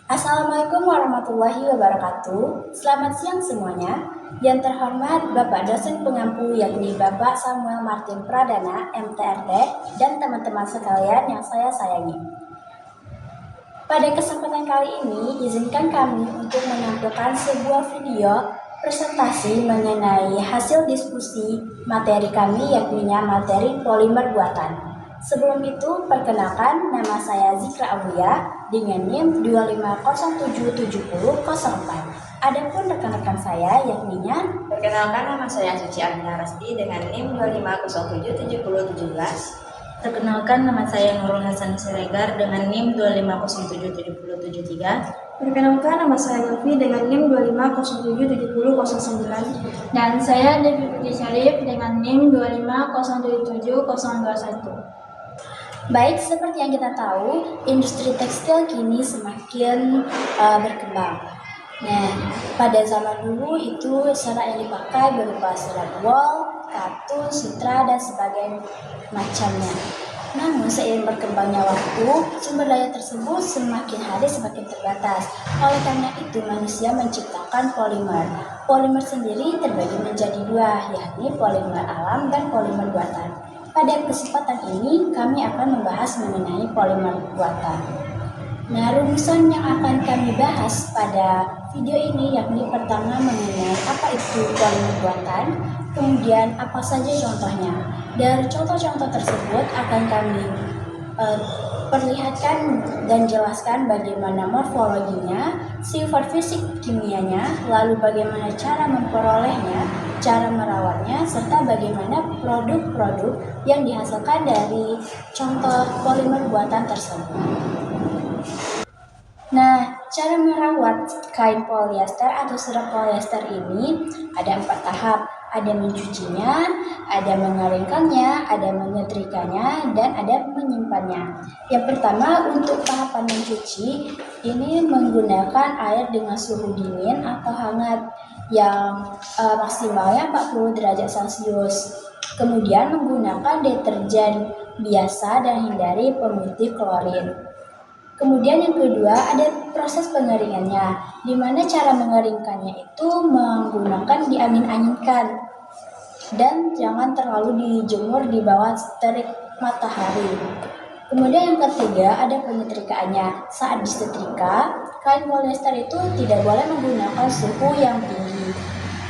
Assalamualaikum warahmatullahi wabarakatuh. Selamat siang semuanya. Yang terhormat Bapak dosen pengampu yakni Bapak Samuel Martin Pradana, MTRT, dan teman-teman sekalian yang saya sayangi. Pada kesempatan kali ini, izinkan kami untuk menampilkan sebuah video presentasi mengenai hasil diskusi materi kami yakni materi polimer buatan. Sebelum itu, perkenalkan nama saya Zikra Aulia dengan NIM 250777004. Adapun rekan-rekan saya yakninya, Perkenalkan, nama saya Suci Amina Rasdi dengan NIM 2507017. Perkenalkan, nama saya Nurul Hasan Siregar dengan NIM 2507073. Perkenalkan, nama saya Novi dengan NIM 250777009. Dan saya Devi Putri Syarif dengan NIM 250777021. Baik, seperti yang kita tahu, industri tekstil kini semakin berkembang. Nah, pada zaman dulu itu serat yang dipakai berupa serat wol, katun, sutra, dan sebagainya macamnya. Namun seiring berkembangnya waktu, sumber daya tersebut semakin hari semakin terbatas. Oleh karena itu, manusia menciptakan polimer. Polimer sendiri terbagi menjadi dua, yakni polimer alam dan polimer buatan. Pada kesempatan ini, kami akan membahas mengenai polimer buatan. Nah, rumusan yang akan kami bahas pada video ini yakni pertama mengenai apa itu polimer buatan, kemudian apa saja contohnya. Dari contoh-contoh tersebut akan kami perlihatkan dan jelaskan bagaimana morfologinya, sifat fisik kimianya, lalu bagaimana cara memperolehnya, cara merawatnya, serta bagaimana produk-produk yang dihasilkan dari contoh polimer buatan tersebut. Nah, cara merawat kain polyester atau serat polyester ini ada 4 tahap. Ada mencucinya, ada mengeringkannya, ada menyetrikanya, dan ada menyimpannya. Yang pertama, untuk tahapan mencuci, ini menggunakan air dengan suhu dingin atau hangat yang maksimalnya 40 derajat Celcius. Kemudian menggunakan deterjen biasa dan hindari pemutih klorin. Kemudian yang kedua ada proses pengeringannya, di mana cara mengeringkannya itu menggunakan diangin-anginkan dan jangan terlalu dijemur di bawah terik matahari. Kemudian yang ketiga ada penyetrikaannya. Saat disetrika, kain polyester itu tidak boleh menggunakan suhu yang tinggi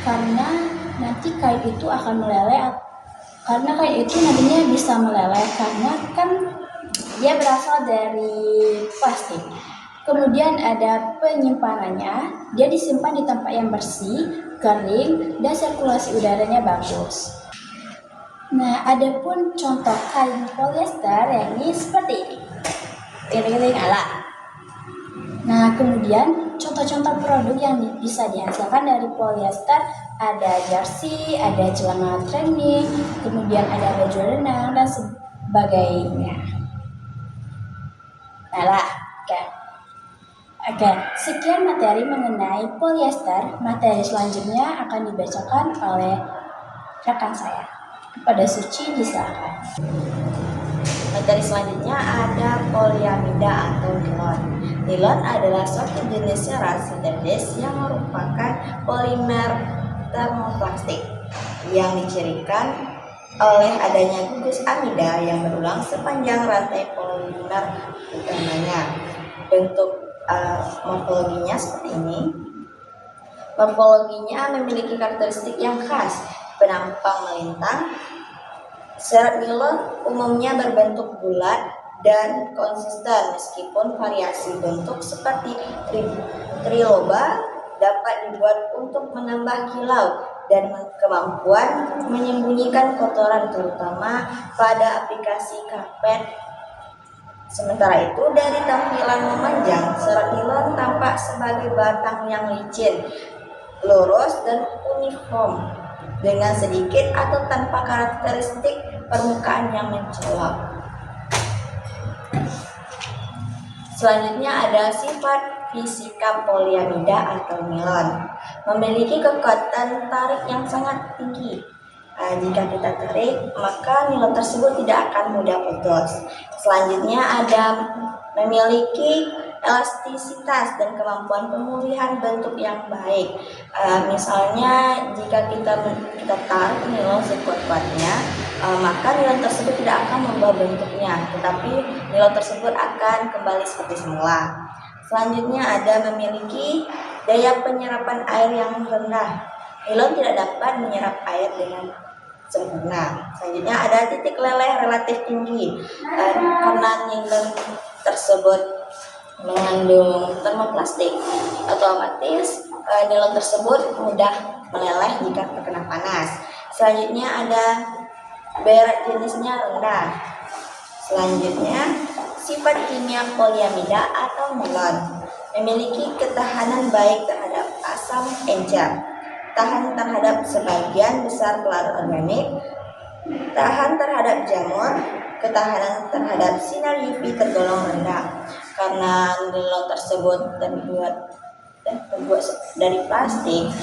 karena nanti kain itu akan meleleh. Karena kain itu nantinya bisa meleleh karena kan dia berasal dari plastik. Kemudian ada penyimpanannya, dia disimpan di tempat yang bersih, kering, dan sirkulasi udaranya bagus. Nah, ada pun contoh kain polyester yakni seperti ini. Ini alat. Nah, kemudian contoh-contoh produk yang bisa dihasilkan dari polyester ada jersey, ada celana training, kemudian ada baju renang dan sebagainya. Oke, sekian materi mengenai polyester. Materi selanjutnya akan dibacakan oleh rekan saya. Kepada Suci, disilakan. Materi selanjutnya ada poliamida atau nilon. Nilon adalah suatu jenis serat sintetis yang merupakan polimer termoplastik yang dicirikan oleh adanya gugus amida yang berulang sepanjang rantai polimer utamanya. Bentuk morfologinya seperti ini. Morfologinya memiliki karakteristik yang khas, penampang melintang. Serat nilon umumnya berbentuk bulat dan konsisten meskipun variasi bentuk seperti triloba dapat dibuat untuk menambah kilau dan kemampuan menyembunyikan kotoran terutama pada aplikasi karpet. Sementara itu, dari tampilan memanjang, serat nilon tampak sebagai batang yang licin, lurus dan uniform, dengan sedikit atau tanpa karakteristik permukaan yang mencolok. Selanjutnya ada sifat fisika poliamida atau nilon. Memiliki kekuatan tarik yang sangat tinggi. Jika kita tarik, maka nilon tersebut tidak akan mudah putus. Selanjutnya ada memiliki elastisitas dan kemampuan pemulihan bentuk yang baik. Misalnya jika kita tarik nilon sekuat-kuatnya, maka nilon tersebut tidak akan mengubah bentuknya, tetapi nilon tersebut akan kembali seperti semula. Selanjutnya ada memiliki daya penyerapan air yang rendah. Nilon tidak dapat menyerap air dengan sempurna. Selanjutnya ada titik leleh relatif tinggi. Karena nilon tersebut mengandung termoplastik, otomatis nilon tersebut mudah meleleh jika terkena panas. Selanjutnya ada berat jenisnya rendah. Selanjutnya sifat kimia poliamida atau nilon memiliki ketahanan baik terhadap asam encer, tahan terhadap sebagian besar pelarut organik, tahan terhadap jamur, ketahanan terhadap sinar UV tergolong rendah. Karena nilon tersebut terbuat dari plastik,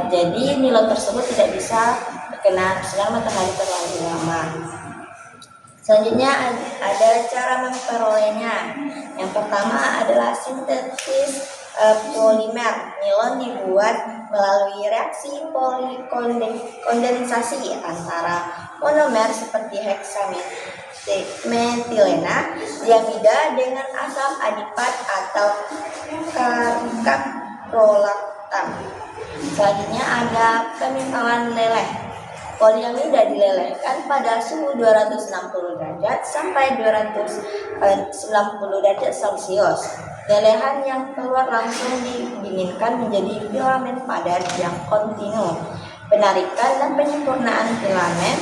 jadi nilon tersebut tidak bisa terkena sinar matahari terlalu lama. Selanjutnya ada cara memperolehnya. Yang pertama adalah sintesis polimer. Nilon dibuat melalui reaksi polikondensasi antara monomer seperti heksametilena, diamida dengan asam adipat atau kaprolaktam. Selanjutnya ada pemimpalan leleh. Poliamida dilelehkan pada suhu 260 derajat sampai 290 derajat Celcius. Lelehan yang keluar langsung didinginkan menjadi filamen padat yang kontinu. Penarikan dan penyempurnaan filamen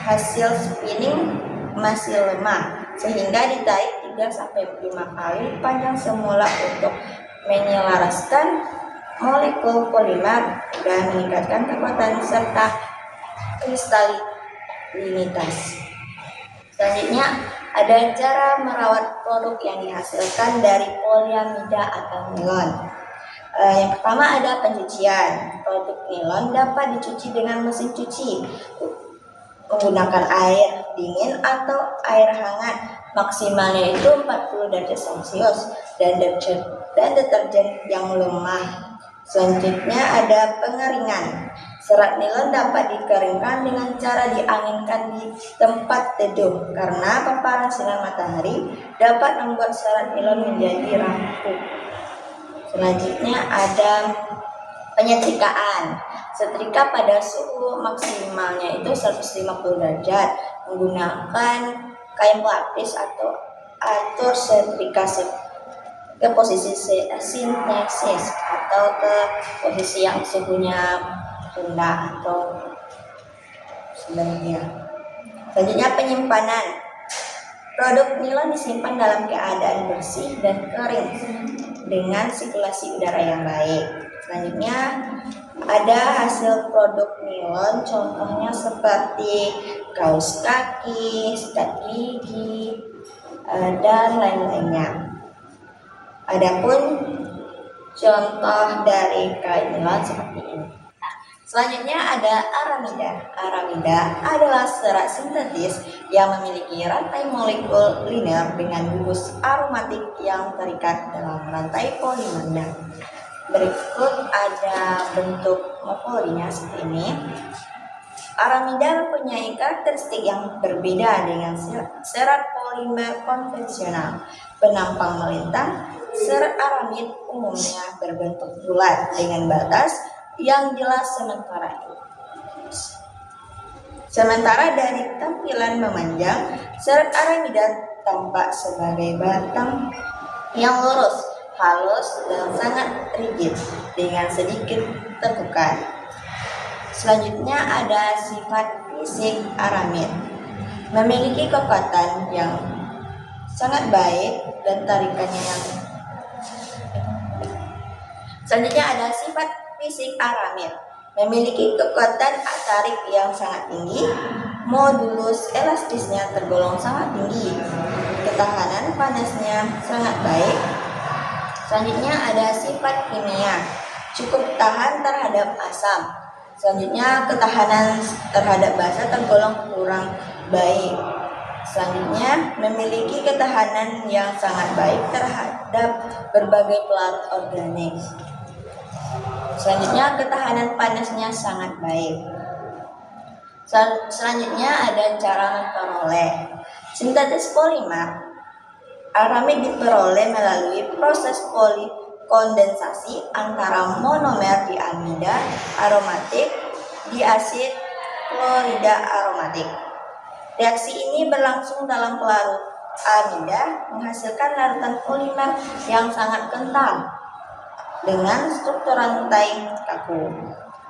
hasil spinning masih lemah, sehingga ditarik 3-5 kali panjang semula untuk menyelaraskan molekul polimer dan meningkatkan kekuatan serta kristalinitas. Selanjutnya ada cara merawat produk yang dihasilkan dari poliamida atau nilon. Yang pertama ada pencucian. Produk nilon dapat dicuci dengan mesin cuci menggunakan air dingin atau air hangat. Maksimalnya itu 40 derajat Celcius dan deterjen yang lemah. Selanjutnya ada pengeringan. Serat nilon dapat dikeringkan dengan cara dianginkan di tempat teduh karena paparan sinar matahari dapat membuat serat nilon menjadi rapuh. Selanjutnya ada penyetrikaan. Setrika pada suhu maksimalnya itu 150 derajat menggunakan kain pelapis atau atur setrika ke posisi sintesis atau ke posisi yang suhunya rendah atau sebaliknya. Selanjutnya penyimpanan. Produk nilon disimpan dalam keadaan bersih dan kering dengan sirkulasi udara yang baik. Selanjutnya ada hasil produk nilon, contohnya seperti kaos kaki, sikat gigi, dan lain-lainnya. Adapun contoh dari kain nilon seperti ini. Selanjutnya ada aramida. Aramida adalah serat sintetis yang memiliki rantai molekul linear dengan gugus aromatik yang terikat dalam rantai polimanda. Berikut ada bentuk morfologinya seperti ini. Aramida mempunyai karakteristik yang berbeda dengan serat polimer konvensional. Penampang melintang, serat aramid umumnya berbentuk bulat dengan batas yang jelas sementara dari tampilan memanjang, serat aramida tampak sebagai batang yang lurus, halus, dan sangat rigid dengan sedikit tekukan. Selanjutnya ada sifat fisik aramid. Memiliki kekuatan yang sangat baik dan tarikannya yang Selanjutnya ada sifat fisik aramid. Memiliki kekuatan tarik yang sangat tinggi, modulus elastisnya tergolong sangat tinggi, ketahanan panasnya sangat baik. Selanjutnya ada sifat kimia, cukup tahan terhadap asam. Selanjutnya ketahanan terhadap basa tergolong kurang baik. Selanjutnya, memiliki ketahanan yang sangat baik terhadap berbagai pelarut organik. Selanjutnya, ketahanan panasnya sangat baik. Selanjutnya ada cara memperoleh sintetis polimer. Aramid diperoleh melalui proses polikondensasi antara monomer diamida aromatik di asid klorida aromatik. Reaksi ini berlangsung dalam pelarut amida menghasilkan larutan polimer yang sangat kental dengan struktur rantai kaku.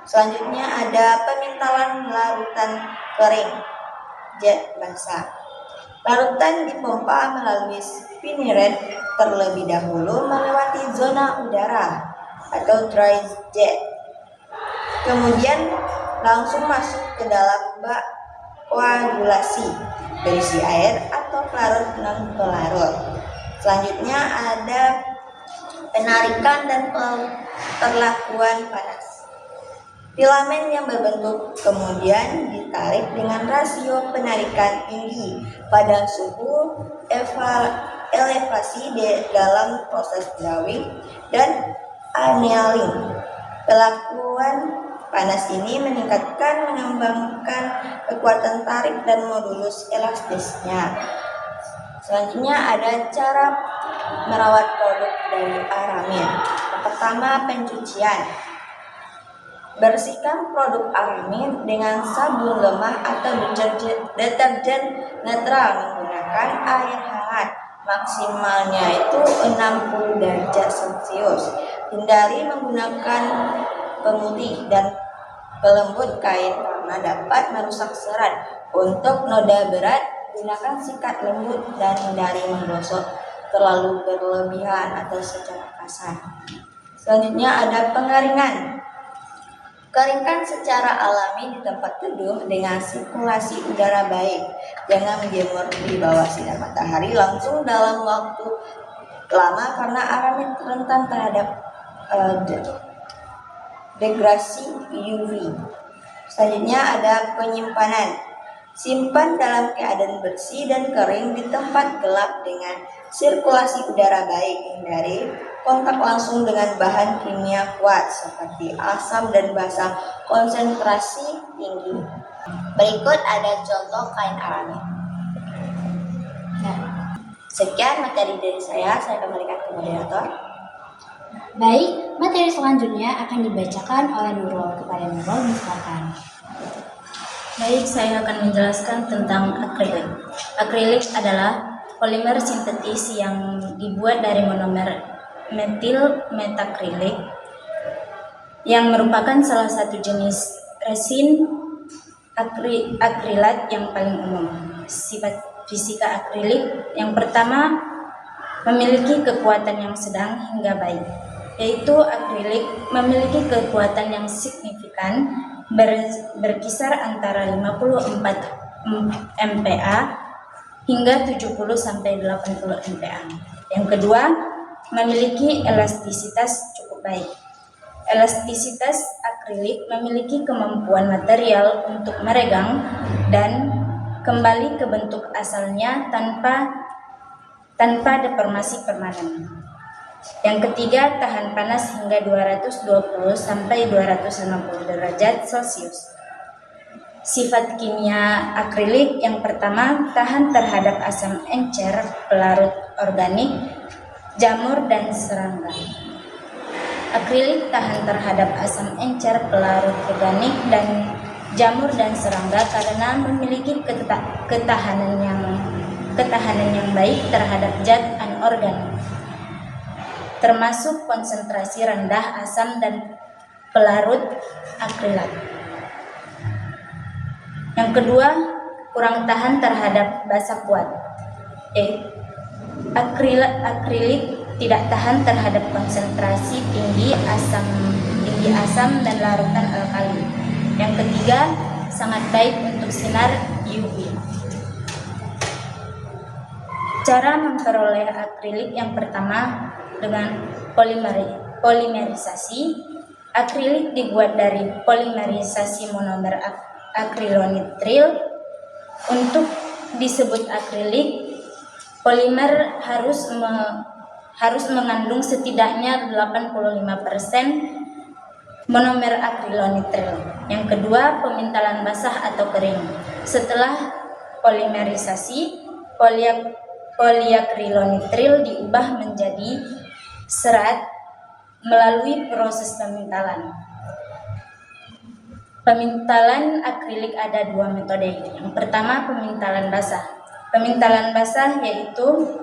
Selanjutnya ada pemintalan larutan kering jet basah. Larutan dipompa melalui spinneret terlebih dahulu melewati zona udara atau dry jet. Kemudian langsung masuk ke dalam bak koagulasi berisi air atau pelarut non pelarut. Selanjutnya ada penarikan dan perlakuan panas. Filamen yang berbentuk kemudian ditarik dengan rasio penarikan tinggi pada suhu elevasi dalam proses drawing dan annealing. Perlakuan panas ini mengembangkan kekuatan tarik dan modulus elastisnya. Selanjutnya ada cara merawat produk dari aramid. Yang pertama, pencucian. Bersihkan produk aramid dengan sabun lemah atau deterjen netral menggunakan air hangat. Maksimalnya itu 60 derajat Celcius. Hindari menggunakan pemutih dan pelembut kain karena dapat merusak serat. Untuk noda berat, gunakan sikat lembut dan hindari menggosok terlalu berlebihan atau secara kasar. Selanjutnya ada pengeringan. Keringkan secara alami di tempat teduh dengan sirkulasi udara baik. Jangan menjemur di bawah sinar matahari langsung dalam waktu lama karena aramid rentan terhadap degradasi UV. Selanjutnya ada penyimpanan. Simpan dalam keadaan bersih dan kering di tempat gelap dengan sirkulasi udara baik. Hindari kontak langsung dengan bahan kimia kuat seperti asam dan basa konsentrasi tinggi. Berikut ada contoh kain aramid. Nah, sekian materi dari saya kembalikan ke moderator. Baik, materi selanjutnya akan dibacakan oleh Nurul. Kepada Nurul, silakan. Baik, saya akan menjelaskan tentang akrilik. Akrilik adalah polimer sintetis yang dibuat dari monomer metil metakrilik yang merupakan salah satu jenis resin akrilat yang paling umum. Sifat fisika akrilik yang pertama memiliki kekuatan yang sedang hingga baik, yaitu akrilik memiliki kekuatan yang signifikan berkisar antara 54 MPa hingga 70 sampai 80 MPa. Yang kedua, memiliki elastisitas cukup baik. Elastisitas akrilik memiliki kemampuan material untuk meregang dan kembali ke bentuk asalnya tanpa deformasi permanen. Yang ketiga, tahan panas hingga 220 sampai 250 derajat Celcius. Sifat kimia akrilik yang pertama, tahan terhadap asam encer, pelarut organik, jamur dan serangga. Akrilik tahan terhadap asam encer, pelarut organik dan jamur dan serangga karena memiliki ketahanan yang baik terhadap zat anorganik, termasuk konsentrasi rendah asam dan pelarut akrilat. Yang kedua, kurang tahan terhadap basa kuat. Akrilik tidak tahan terhadap konsentrasi tinggi asam dan larutan alkali. Yang ketiga, sangat baik untuk sinar UV. Cara memperoleh akrilik yang pertama dengan polimerisasi. Akrilik dibuat dari polimerisasi monomer akrilonitril. Untuk disebut akrilik, polimer harus mengandung setidaknya 85% monomer akrilonitril. Yang kedua, pemintalan basah atau kering. Setelah polimerisasi, poliakrilonitril diubah menjadi serat melalui proses pemintalan. Pemintalan akrilik ada dua metode. Yang pertama, pemintalan basah. Pemintalan basah yaitu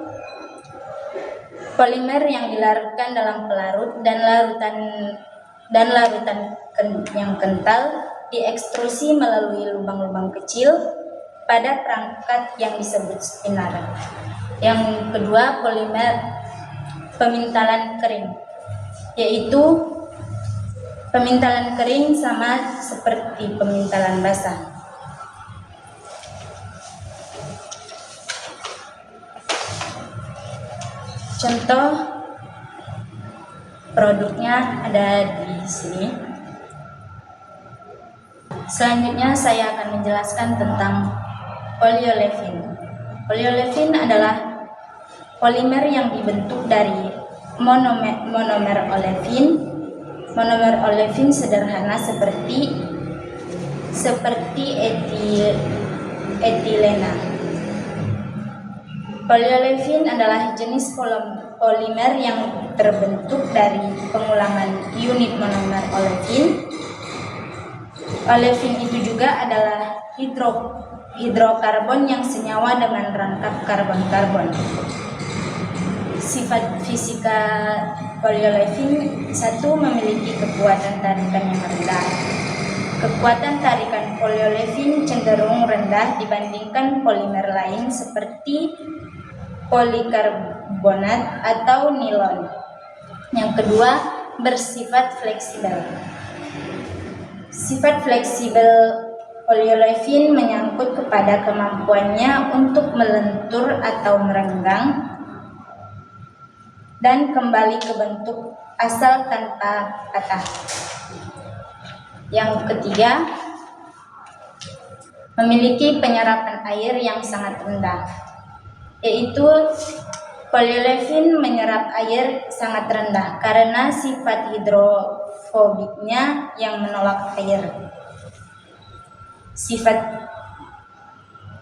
polimer yang dilarutkan dalam pelarut dan larutan yang kental diekstrusi melalui lubang-lubang kecil pada perangkat yang disebut spinner. Yang kedua, pemintalan kering, yaitu pemintalan kering sama seperti pemintalan basah. Contoh produknya ada di sini. Selanjutnya saya akan menjelaskan tentang polyolefin. Polyolefin adalah polimer yang dibentuk dari monomer olefin. Monomer olefin sederhana seperti etilena. Polyolefin adalah jenis polimer yang terbentuk dari pengulangan unit monomer olefin. Olefin itu juga adalah hidrokarbon yang senyawa dengan rangkap karbon-karbon. Sifat fisika polyolefin: 1. Memiliki kekuatan tarikan yang rendah. Kekuatan tarikan polyolefin cenderung rendah dibandingkan polimer lain seperti polikarbonat atau nilon. Yang kedua, bersifat fleksibel. Sifat fleksibel polyolefin menyangkut kepada kemampuannya untuk melentur atau merenggang dan kembali ke bentuk asal tanpa patah. Yang ketiga, memiliki penyerapan air yang sangat rendah, yaitu polyolefin menyerap air sangat rendah karena sifat hidrofobiknya yang menolak air. Sifat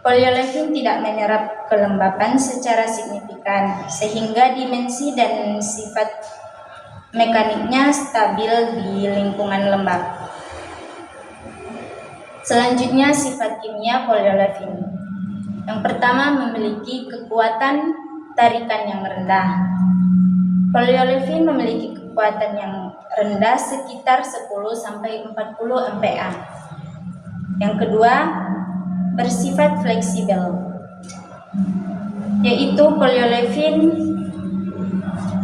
polyolefin tidak menyerap kelembapan secara signifikan, sehingga dimensi dan sifat mekaniknya stabil di lingkungan lembab. Selanjutnya, sifat kimia polyolefin. Yang pertama, memiliki kekuatan tarikan yang rendah. Polyolefin memiliki kekuatan yang rendah sekitar 10-40 MPa. Yang kedua, bersifat fleksibel, yaitu polyolefin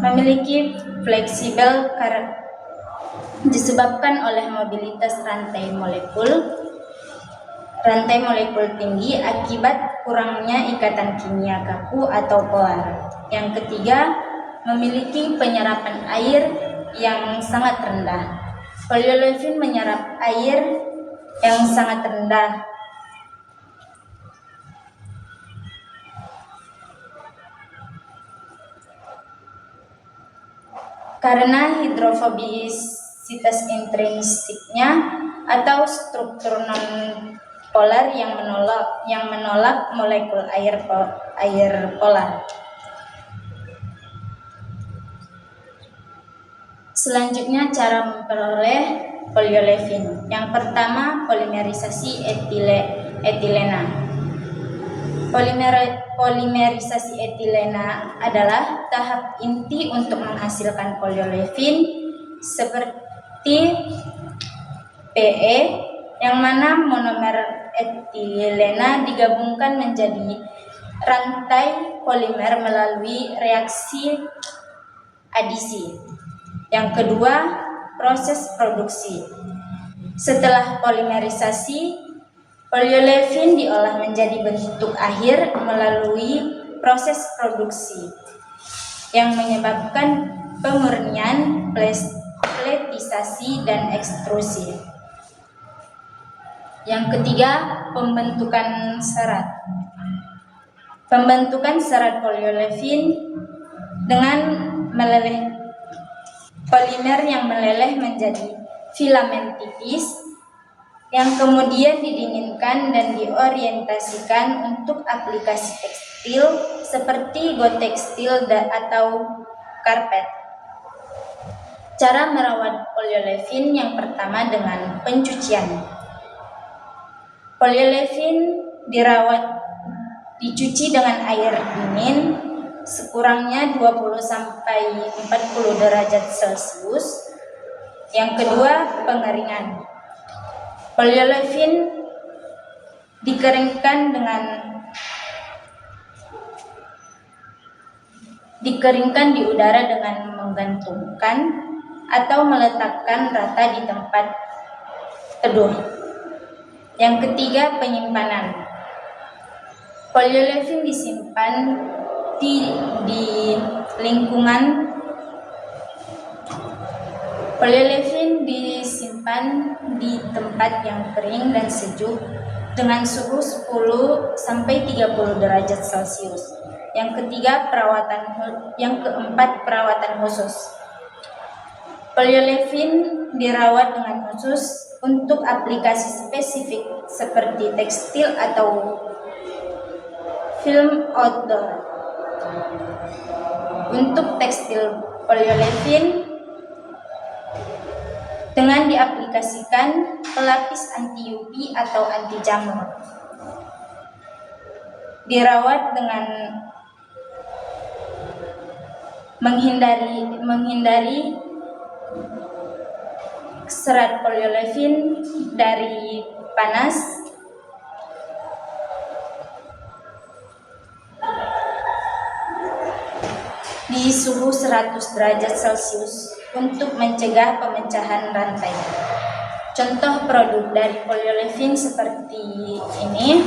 memiliki fleksibel disebabkan oleh mobilitas rantai molekul tinggi akibat kurangnya ikatan kimia kaku atau polar. Yang ketiga, memiliki penyerapan air yang sangat rendah. Polyolefin menyerap air yang sangat rendah karena hidrofobisitas intrinsiknya atau struktur non-polar yang menolak molekul air polar. Selanjutnya, cara memperoleh polyolefin. Yang pertama, polimerisasi etilena. Polimerisasi etilena adalah tahap inti untuk menghasilkan polyolefin seperti PE, yang mana monomer etilena digabungkan menjadi rantai polimer melalui reaksi adisi. Yang kedua, proses produksi. Setelah polimerisasi, polyolefin diolah menjadi bentuk akhir melalui proses produksi yang menyebabkan pemurnian, pletisasi, dan ekstrusi. Yang ketiga, pembentukan serat. Pembentukan serat polyolefin dengan meleleh polimer yang meleleh menjadi filamen tipis yang kemudian didinginkan dan diorientasikan untuk aplikasi tekstil seperti gotekstil atau karpet. Cara merawat polyolefin yang pertama dengan pencucian. Polyolefin dicuci dengan air dingin sekurangnya 20 sampai 40 derajat Celcius. Yang kedua, pengeringan. Polyolefin dikeringkan di udara dengan menggantungkan atau meletakkan rata di tempat teduh. Yang ketiga, penyimpanan. Polyolefin disimpan di lingkungan. Polyolefin disimpan di tempat yang kering dan sejuk dengan suhu 10 sampai 30 derajat Celcius. Yang keempat, perawatan khusus. Polyolefin dirawat dengan khusus untuk aplikasi spesifik seperti tekstil atau film outdoor. Untuk tekstil polyolefin dengan diaplikasikan pelapis anti UV atau anti jamur. Dirawat dengan menghindari serat polyolefin dari panas, di suhu 100 derajat Celcius untuk mencegah pemecahan rantai. Contoh produk dari polyolefin seperti ini.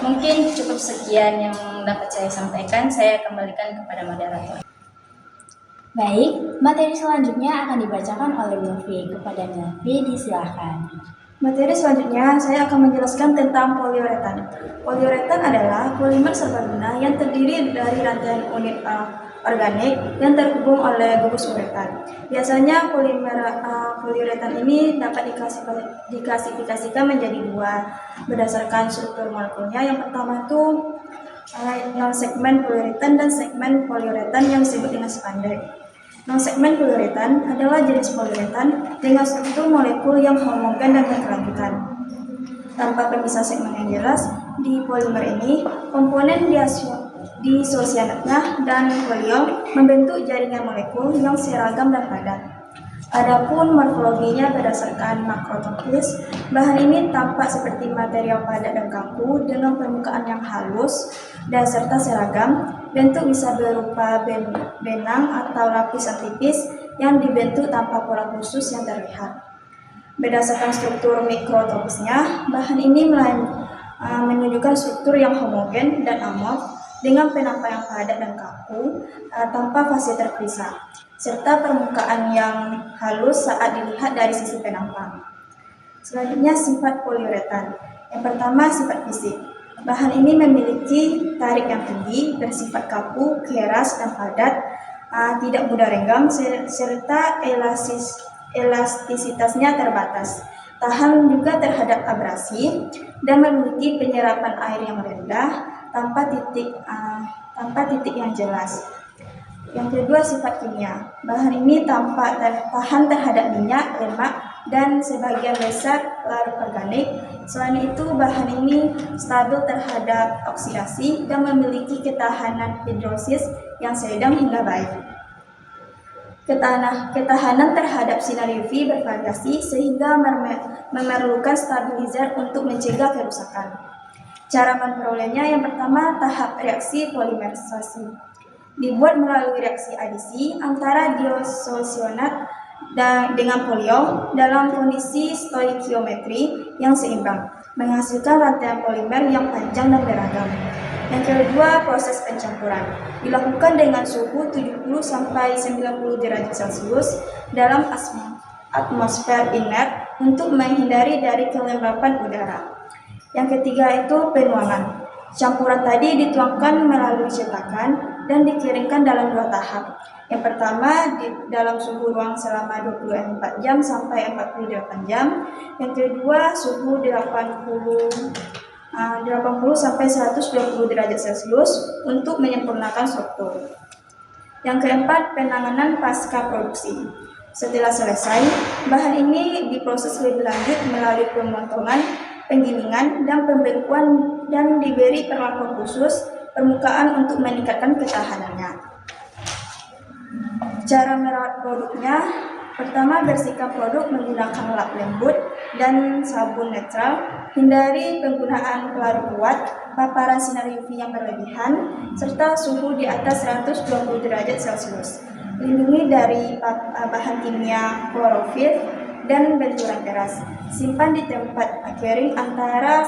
Mungkin cukup sekian yang dapat saya sampaikan. Saya kembalikan kepada moderator. Baik, materi selanjutnya akan dibacakan oleh Milvi. Kepada Milvi, disilakan. Materi selanjutnya, saya akan menjelaskan tentang poliuretan. Poliuretan adalah polimer serbaguna yang terdiri dari rangkaian unit organik yang terhubung oleh gugus uretan. Biasanya poliuretan ini dapat diklasifikasikan menjadi dua berdasarkan struktur molekulnya. Yang pertama itu non-segmen poliuretan dan segmen poliuretan yang disebut dengan spandek. Non-segmen poliuretan adalah jenis poliuretan dengan struktur molekul yang homogen dan berkelanjutan. Tanpa pemisah segmen yang jelas, di polimer ini, komponen diisocyanatnya dan poliom membentuk jaringan molekul yang seragam dan padat. Adapun morfologinya berdasarkan makrotopis, bahan ini tampak seperti material padat dan kaku dengan permukaan yang halus dan serta seragam. Bentuk bisa berupa benang atau lapisan tipis yang dibentuk tanpa pola khusus yang terlihat. Berdasarkan struktur mikrotopisnya, bahan ini menunjukkan struktur yang homogen dan amorf dengan penampakan yang padat dan kaku tanpa fase terpisah, serta permukaan yang halus saat dilihat dari sisi penampak. Selanjutnya, sifat poliuretan. Yang pertama, sifat fisik. Bahan ini memiliki tarik yang tinggi, bersifat kaku, keras, dan padat, tidak mudah renggang, serta elastisitasnya terbatas. Tahan juga terhadap abrasi dan memiliki penyerapan air yang rendah tanpa titik yang jelas. Yang kedua, sifat kimia. Bahan ini tahan terhadap minyak, lemak, dan sebagian besar larut organik. Selain itu, bahan ini stabil terhadap oksidasi dan memiliki ketahanan hidrolisis yang sedang hingga baik. Ketahanan terhadap sinar UV bervariasi sehingga memerlukan stabilizer untuk mencegah kerusakan. Cara memperolehnya, yang pertama, tahap reaksi polimerisasi. Dibuat melalui reaksi adisi antara diisocyanat dengan poliom dalam kondisi stoikiometri yang seimbang, menghasilkan rantaian polimer yang panjang dan beragam. Yang kedua, proses pencampuran. Dilakukan dengan suhu 70 sampai 90 derajat Celcius dalam atmosfer inert untuk menghindari dari kelembapan udara. Yang ketiga itu penuangan. Campuran tadi dituangkan melalui cetakan dan dikeringkan dalam 2 tahap. Yang pertama di dalam suhu ruang selama 24 jam sampai 48 jam. Yang kedua suhu 80 sampai 120 derajat Celcius untuk menyempurnakan struktur. Yang keempat, penanganan pasca produksi. Setelah selesai, bahan ini diproses lebih lanjut melalui pemotongan, penggilingan, dan pembekuan dan diberi perlakuan khusus permukaan untuk meningkatkan ketahanannya. Cara merawat produknya, pertama bersihkan produk menggunakan lap lembut dan sabun netral, hindari penggunaan pelarut kuat, paparan sinar UV yang berlebihan, serta suhu di atas 120 derajat Celcius. Lindungi dari bahan kimia klorofil dan benturan keras. Simpan di tempat kering antara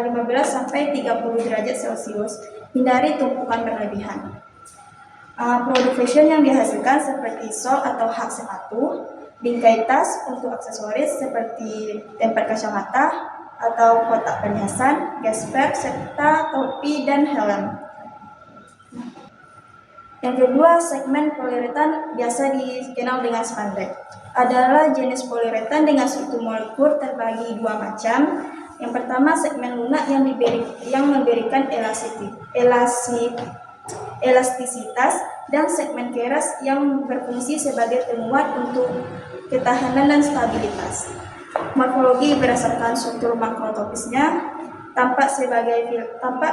15 sampai 30 derajat Celcius. Hindari tumpukan berlebihan. Produk fashion yang dihasilkan seperti sol atau hak sepatu, bingkai tas untuk aksesoris seperti tempat kacamata atau kotak perhiasan, gesper, serta topi dan helm. Yang kedua, segmen poliuretan biasa dikenal dengan spandex. Adalah jenis poliuretan dengan struktur molekul terbagi 2 macam. Yang pertama, segmen lunak yang memberikan elastisitas, dan segmen keras yang berfungsi sebagai penguat untuk ketahanan dan stabilitas. Morfologi berdasarkan struktur makrotopisnya tampak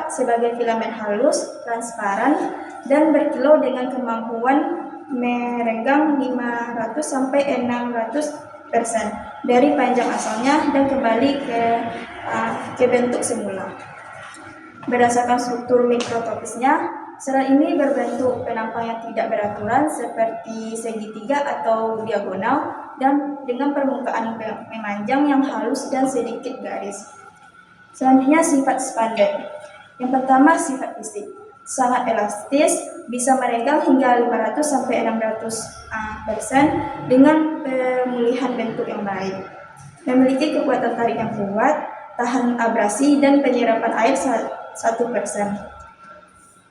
sebagai filamen halus, transparan, dan berkilau dengan kemampuan merenggang 500 sampai 600% dari panjang asalnya dan kembali ke bentuk semula. Berdasarkan struktur mikrotopisnya, serat ini berbentuk penampang yang tidak beraturan seperti segitiga atau diagonal dan dengan permukaan memanjang yang halus dan sedikit garis. Selanjutnya, sifat spandex. Yang pertama, sifat fisik. Sangat elastis, bisa merenggang hingga 500 sampai 600% dengan pemulihan bentuk yang baik. Memiliki kekuatan tarik yang kuat, tahan abrasi dan penyerapan air 1%.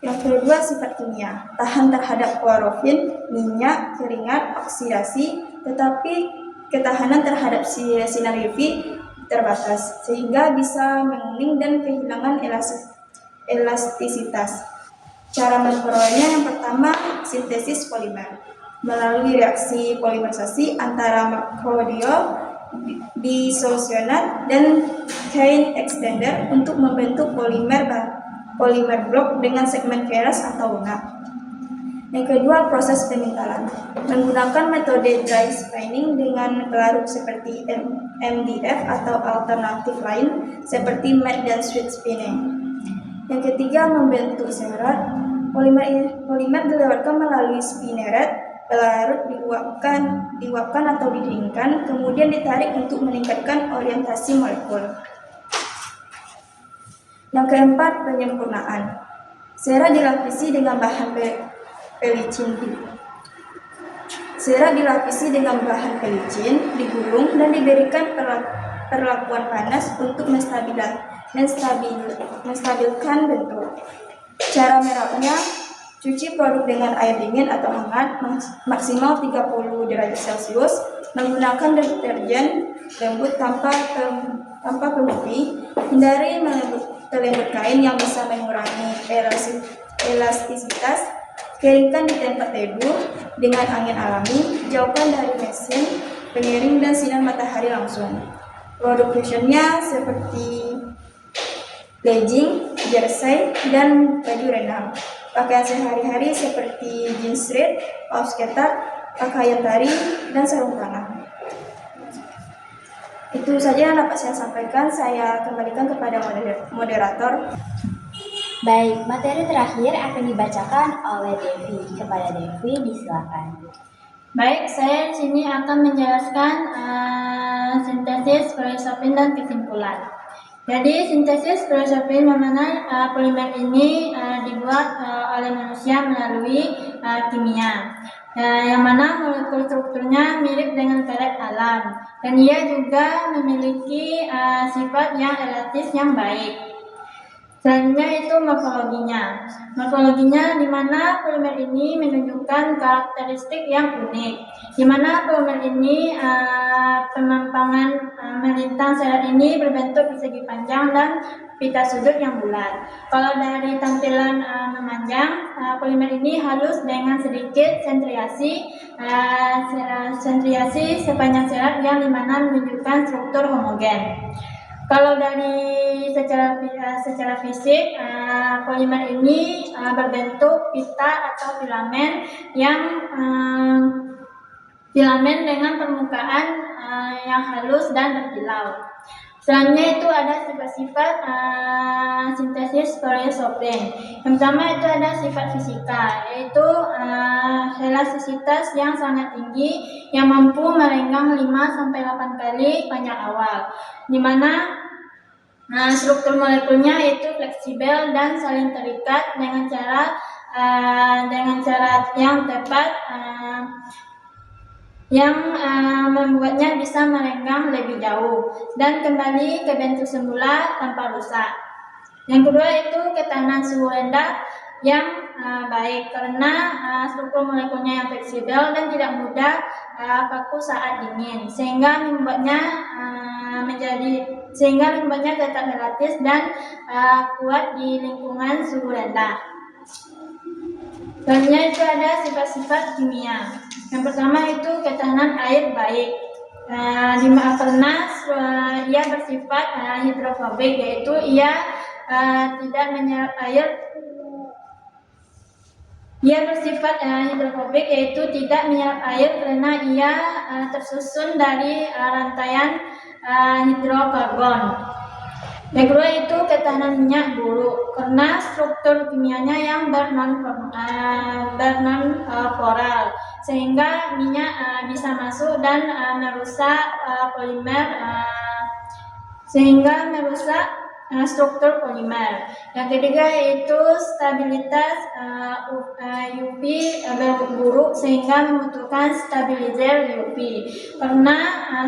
Yang kedua, sifat kimia. Tahan terhadap klorofil, minyak, keringat, oksidasi, tetapi ketahanan terhadap sinar UV terbatas, sehingga bisa menguning dan kehilangan elastisitas. Cara memperolehnya, yang pertama, sintesis polimer. Melalui reaksi polimerisasi antara makrodiol, disolusionat, dan chain extender untuk membentuk polimer blok dengan segmen keras atau lunak. Yang kedua, proses pemintalan. Menggunakan metode dry spinning dengan pelarut seperti MDF atau alternatif lain seperti matte dan sweet spinning. Yang ketiga, membentuk serat. Polimer dilewatkan melalui spinneret, pelarut diuapkan atau didinginkan, kemudian ditarik untuk meningkatkan orientasi molekul. Yang keempat, penyempurnaan. Serat dilapisi dengan bahan pelicin, digulung dan diberikan perlakuan panas untuk menstabilkan bentuk. Cara merawatnya, cuci produk dengan air dingin atau hangat maksimal 30 derajat Celcius, menggunakan deterjen lembut tanpa pemutih, hindari melembut kain yang bisa mengurangi elastisitas, keringkan di tempat teduh dengan angin alami, jauhkan dari mesin pengiring dan sinar matahari langsung. Produk fashionnya seperti legging, jersey, dan baju renang. Pakaian sehari-hari seperti jeans red, kaos ketat, pakaian tari, dan sarung tangan. Itu saja yang dapat saya sampaikan. Saya kembalikan kepada moderator. Baik, materi terakhir akan dibacakan oleh Devi. Kepada Devi, disilakan. Baik, saya di sini akan menjelaskan sintesis filosofin dan kesimpulan. Jadi sintesis filosofin memana polimer ini dibuat oleh manusia melalui kimia, yang mana molekul strukturnya mirip dengan pelet alam, dan ia juga memiliki sifat yang elastis yang baik. Selanjutnya itu morfologinya. Morfologinya di mana polimer ini menunjukkan karakteristik yang unik. Di mana polimer ini pemanpangan melintang serat ini berbentuk persegi panjang dan pita sudut yang bulat. Kalau dari tampilan memanjang, polimer ini halus dengan sedikit sentriasi sepanjang serat yang dimana menunjukkan struktur homogen. Kalau dari secara fisik, polimer ini berbentuk pita atau filamen dengan permukaan yang halus dan berkilau. Selanjutnya itu ada sifat-sifat sintesis polyisoprene. Yang pertama itu ada sifat fisika, yaitu elastisitas yang sangat tinggi yang mampu merenggang 5-8 kali panjang awal, di mana struktur molekulnya itu fleksibel dan saling terikat dengan cara yang tepat yang membuatnya bisa merenggang lebih jauh dan kembali ke bentuk semula tanpa rusak. Yang kedua itu ketahanan suhu rendah yang baik karena struktur molekulnya yang fleksibel dan tidak mudah kaku saat dingin, sehingga membuatnya tetap elastis dan kuat di lingkungan suhu rendah. Selanjutnya itu ada sifat-sifat kimia. Yang pertama itu ketahanan air baik. Karena ia bersifat hidrofobik, yaitu ia tidak menyerap air. Ia bersifat hidrofobik, yaitu tidak menyerap air karena ia tersusun dari rantaian hidrokarbon. Yang kedua itu ketahanan minyak buruk karena struktur kimianya yang bernonporal, sehingga minyak bisa masuk dan merusak polimer, sehingga merusak struktur polimer. Yang ketiga itu stabilitas UV buruk sehingga membutuhkan stabilizer UV karena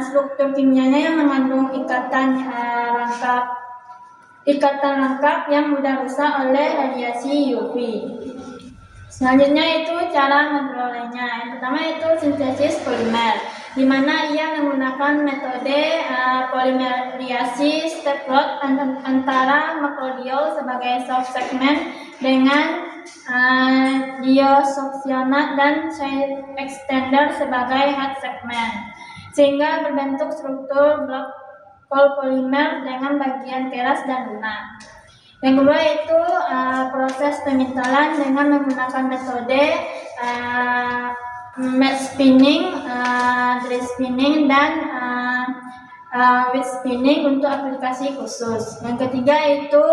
struktur kimianya yang mengandung ikatan lengkap yang mudah rusak oleh radiasi UV. Selanjutnya itu cara memperolehnya. Yang pertama itu sintesis polimer, di mana ia menggunakan metode polimerisasi step load antara makrodiol sebagai soft segment dengan diisocyanat dan side extender sebagai hard segment, sehingga berbentuk struktur blok polimer dengan bagian keras dan lunak. Yang kedua itu proses pemintalan dengan menggunakan metode matte spinning, dry spinning, dan wet spinning untuk aplikasi khusus. Yang ketiga itu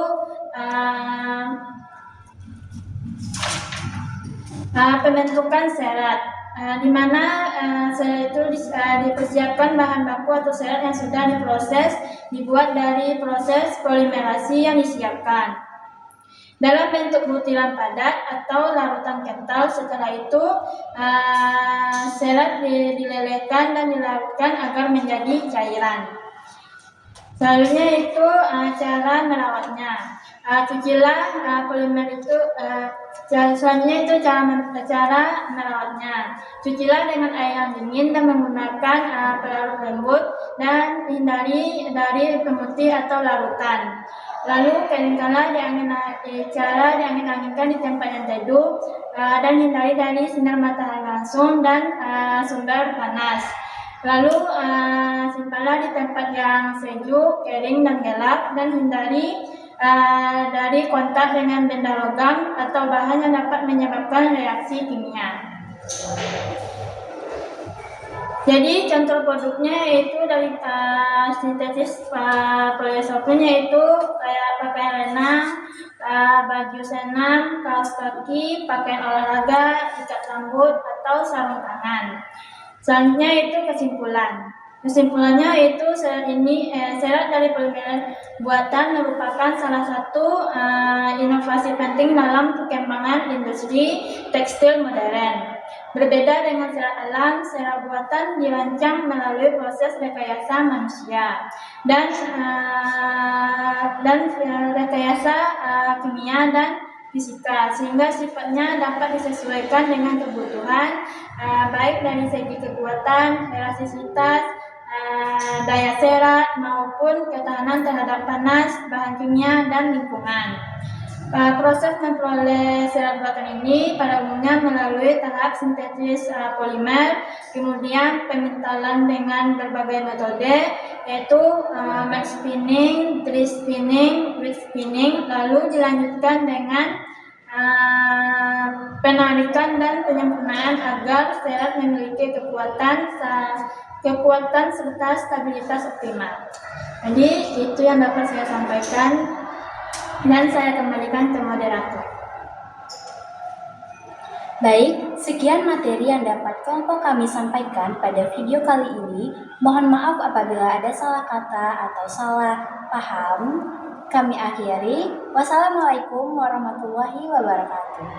pembentukan serat, di mana serat itu dipersiapkan bahan baku atau serat yang sudah diproses dibuat dari proses polimerasi yang disiapkan dalam bentuk butiran padat atau larutan kental. Setelah itu serat dilelehkan dan dilarutkan agar menjadi cairan. Selanjutnya itu cara merawatnya. Cucilah polimer itu. Selanjutnya itu cara merawatnya. Cucilah dengan air yang dingin dan menggunakan pelarut lembut dan hindari dari pemutih atau larutan. Lalu keringkanlah diangin-anginkan di tempat yang teduh dan hindari dari sinar matahari langsung dan sumber panas. Lalu simpanlah di tempat yang sejuk, kering, dan gelap, dan hindari dari kontak dengan benda logam atau bahan yang dapat menyebabkan reaksi kimia. Jadi contoh produknya yaitu dari sintesis polyisoprene, yaitu kayak pakaian renang, baju senam, kaos kaki, pakaian olahraga, ikat rambut, atau sarung tangan. Selanjutnya itu kesimpulan. Kesimpulannya yaitu serat dari polimer buatan merupakan salah satu inovasi penting dalam perkembangan industri tekstil modern. Berbeda dengan sel alam, sel buatan dirancang melalui proses rekayasa manusia dan rekayasa kimia dan fisika, sehingga sifatnya dapat disesuaikan dengan kebutuhan baik dari segi kekuatan, elastisitas, daya serat maupun ketahanan terhadap panas, bahan kimia dan lingkungan. Proses memperoleh sel buatan ini pada umumnya melalui tahap sintesis polimer, kemudian pemintalan dengan berbagai metode, yaitu matte spinning, dry spinning, wet spinning, lalu dilanjutkan dengan penarikan dan penyempurnaan agar serat memiliki kekuatan serta stabilitas optimal. Jadi itu yang dapat saya sampaikan. Dan saya kembalikan ke moderator. Baik, sekian materi yang dapat kelompok kami sampaikan pada video kali ini. Mohon maaf apabila ada salah kata atau salah paham. Kami akhiri. Wassalamualaikum warahmatullahi wabarakatuh.